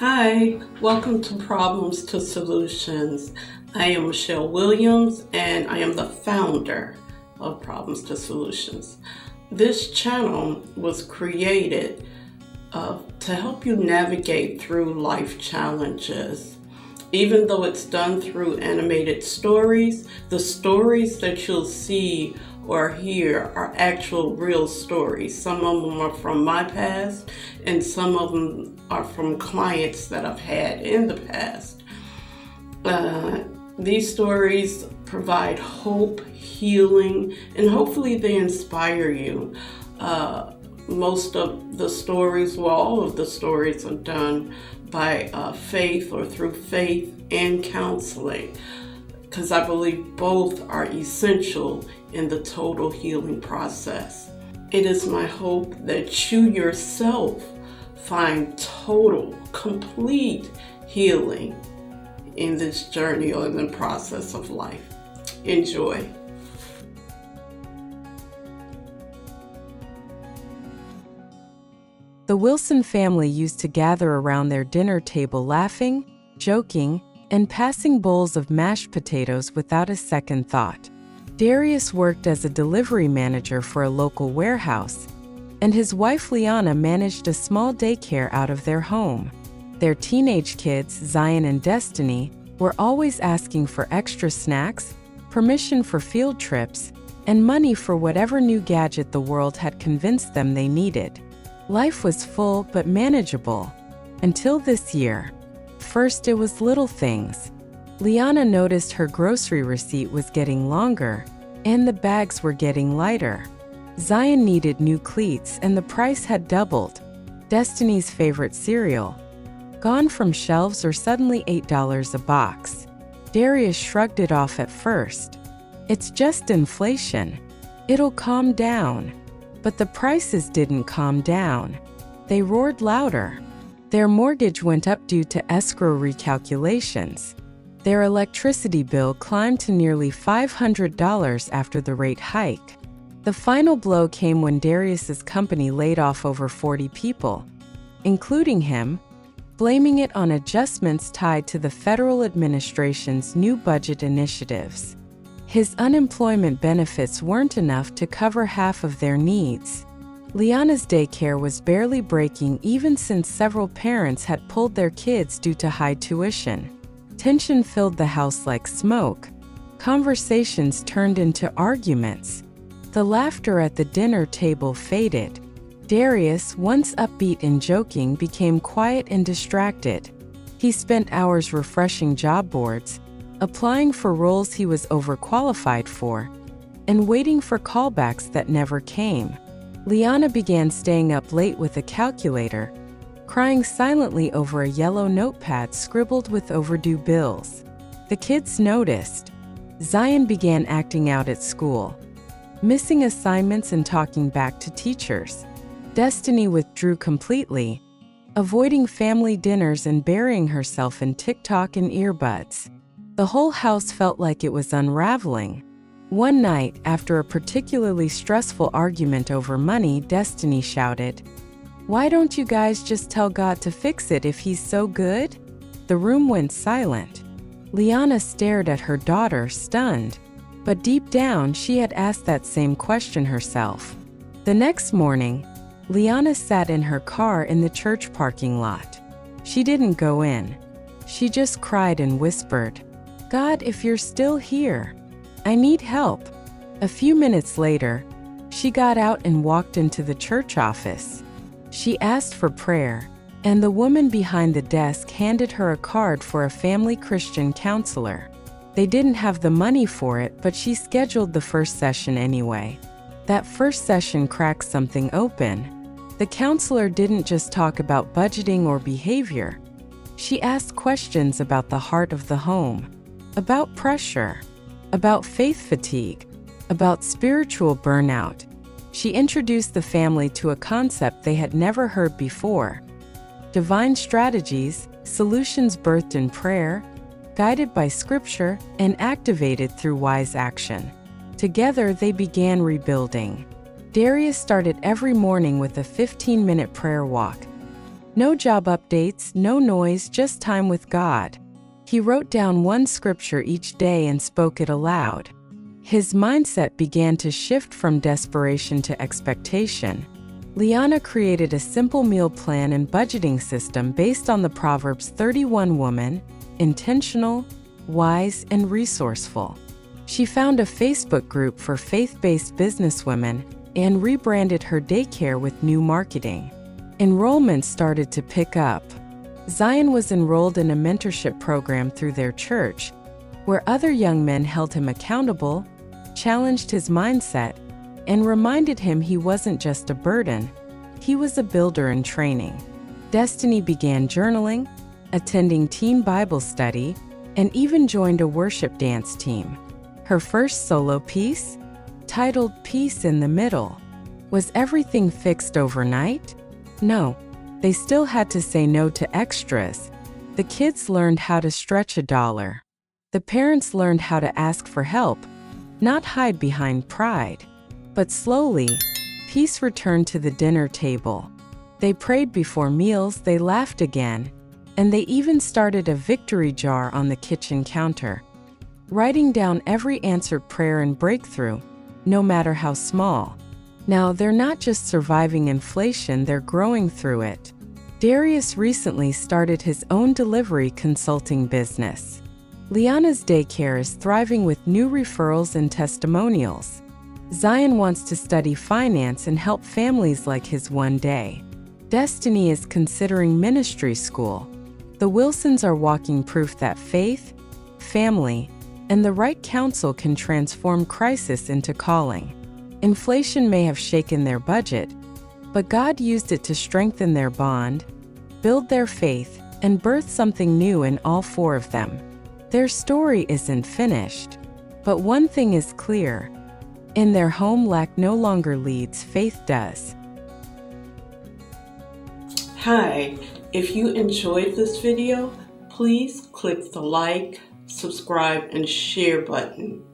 Hi, welcome to Problems to Solutions. I am Michelle Williams and I am the founder of Problems to Solutions. This channel was created to help you navigate through life challenges. Even though it's done through animated stories, the stories that you'll see or hear are actual real stories. Some of them are from my past and some of them are from clients that I've had in the past. These stories provide hope, healing, and hopefully they inspire you. Most of the stories, well, all of the stories are done by faith or through faith and counseling, because I believe both are essential in the total healing process. It is my hope that you yourself find total, complete healing in this journey or in the process of life. Enjoy. The Wilson family used to gather around their dinner table laughing, joking, and passing bowls of mashed potatoes without a second thought. Darius worked as a delivery manager for a local warehouse, and his wife Liana managed a small daycare out of their home. Their teenage kids, Zion and Destiny, were always asking for extra snacks, permission for field trips, and money for whatever new gadget the world had convinced them they needed. Life was full but manageable, until this year. First, it was little things. Liana noticed her grocery receipt was getting longer, and the bags were getting lighter. Zion needed new cleats, and the price had doubled. Destiny's favorite cereal, gone from shelves or suddenly $8 a box. Darius shrugged it off at first. It's just inflation. It'll calm down. But the prices didn't calm down. They roared louder. Their mortgage went up due to escrow recalculations. Their electricity bill climbed to nearly $500 after the rate hike. The final blow came when Darius's company laid off over 40 people, including him, blaming it on adjustments tied to the federal administration's new budget initiatives. His unemployment benefits weren't enough to cover half of their needs. Liana's daycare was barely breaking even since several parents had pulled their kids due to high tuition. Tension filled the house like smoke. Conversations turned into arguments. The laughter at the dinner table faded. Darius, once upbeat and joking, became quiet and distracted. He spent hours refreshing job boards, applying for roles he was overqualified for, and waiting for callbacks that never came. Liana began staying up late with a calculator, crying silently over a yellow notepad scribbled with overdue bills. The kids noticed. Zion began acting out at school, missing assignments and talking back to teachers. Destiny withdrew completely, avoiding family dinners and burying herself in TikTok and earbuds. The whole house felt like it was unraveling. One night, after a particularly stressful argument over money, Destiny shouted, "Why don't you guys just tell God to fix it if he's so good?" The room went silent. Liana stared at her daughter, stunned. But deep down, she had asked that same question herself. The next morning, Liana sat in her car in the church parking lot. She didn't go in. She just cried and whispered, "God, if you're still here, I need help." A few minutes later, she got out and walked into the church office. She asked for prayer, and the woman behind the desk handed her a card for a family Christian counselor. They didn't have the money for it, but she scheduled the first session anyway. That first session cracked something open. The counselor didn't just talk about budgeting or behavior. She asked questions about the heart of the home, about pressure, about faith fatigue, about spiritual burnout. She introduced the family to a concept they had never heard before: divine strategies, solutions birthed in prayer, guided by scripture, and activated through wise action. Together, they began rebuilding. Darius started every morning with a 15-minute prayer walk. No job updates, no noise, just time with God. He wrote down one scripture each day and spoke it aloud. His mindset began to shift from desperation to expectation. Liana created a simple meal plan and budgeting system based on the Proverbs 31 woman, intentional, wise, and resourceful. She found a Facebook group for faith-based businesswomen and rebranded her daycare with new marketing. Enrollment started to pick up. Zion was enrolled in a mentorship program through their church, where other young men held him accountable, challenged his mindset, and reminded him he wasn't just a burden, he was a builder in training. Destiny began journaling, attending teen Bible study, and even joined a worship dance team. Her first solo piece, titled Peace in the Middle. Was everything fixed overnight? No, they still had to say no to extras. The kids learned how to stretch $1. The parents learned how to ask for help, not hide behind pride. But slowly, peace returned to the dinner table. They prayed before meals, they laughed again, and they even started a victory jar on the kitchen counter, writing down every answered prayer and breakthrough, no matter how small. Now, they're not just surviving inflation, they're growing through it. Darius recently started his own delivery consulting business. Liana's daycare is thriving with new referrals and testimonials. Zion wants to study finance and help families like his one day. Destiny is considering ministry school. The Wilsons are walking proof that faith, family, and the right counsel can transform crisis into calling. Inflation may have shaken their budget, but God used it to strengthen their bond, build their faith, and birth something new in all four of them. Their story isn't finished, but one thing is clear. In their home, lack no longer leads, faith does. Hi, if you enjoyed this video, please click the like, subscribe, and share button.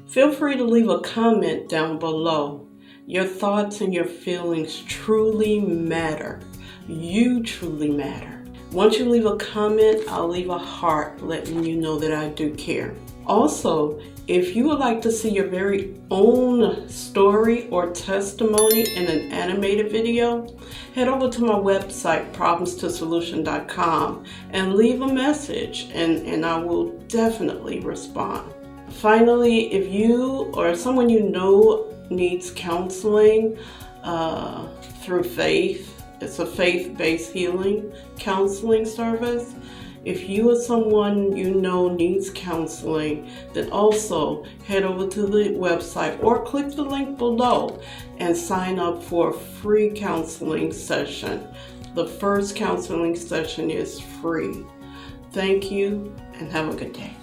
Feel free to leave a comment down below. Your thoughts and your feelings truly matter. You truly matter. Once you leave a comment, I'll leave a heart letting you know that I do care. Also, if you would like to see your very own story or testimony in an animated video, head over to my website, problemstosolution.com, and leave a message, and I will definitely respond. Finally, if you or someone you know needs counseling through faith, it's a faith-based healing counseling service. If you or someone you know needs counseling, then also head over to the website or click the link below and sign up for a free counseling session. The first counseling session is free. Thank you and have a good day.